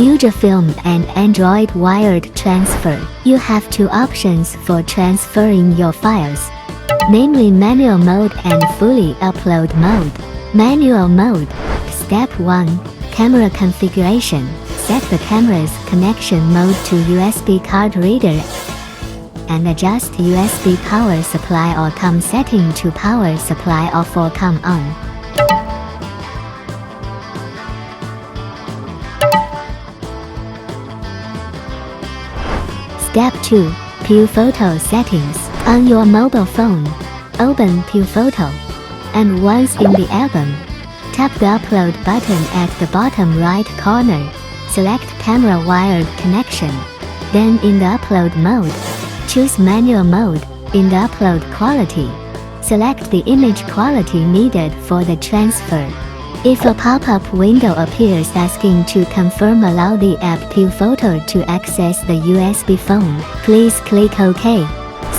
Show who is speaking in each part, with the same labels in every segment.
Speaker 1: Fujifilm and Android wired transfer. You have two options for transferring your files, namely manual mode and fully upload mode. Manual mode. Step 1. Camera configuration. Set the camera's connection mode to USB card reader and adjust USB power supply or COM setting to power supply off or COM on. Step 2. Piufoto settings. On your mobile phone, open Piufoto, and once in the album, tap the upload button at the bottom right corner. Select camera wired connection. Then in the upload mode, choose manual mode. In the upload quality, select the image quality needed for the transfer. If a pop-up window appears asking to confirm, allow the app Piufoto to access the USB phone. Please click OK.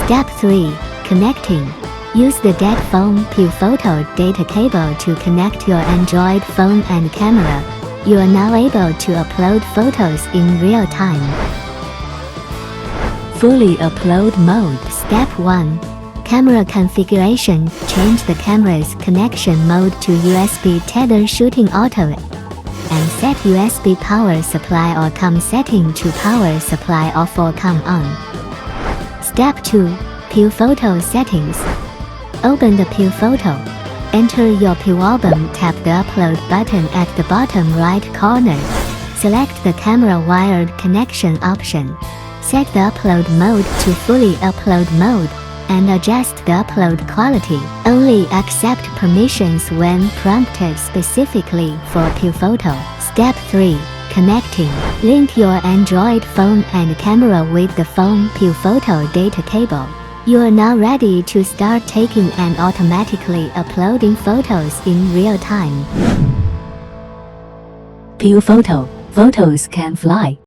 Speaker 1: Step 3. Connecting. Use the dead phone Piufoto data cable to connect your Android phone and camera. You are now able to upload photos in real time. Fully upload mode. Step 1. Camera configuration. Change the camera's connection mode to USB tether shooting auto and set USB power supply or COM setting to power supply off or COM on. Step 2. Piufoto settings. Open the Piufoto. Enter your Piualbum. Tap the upload button at the bottom right corner. Select the camera wired connection option. Set the upload mode to fully upload mode and adjust the upload quality. Only accept permissions when prompted specifically for Piufoto. Step 3. Connecting. Link your Android phone and camera with the phone Piufoto data cable. You are now ready to start taking and automatically uploading photos in real time. Piufoto. Photos can fly.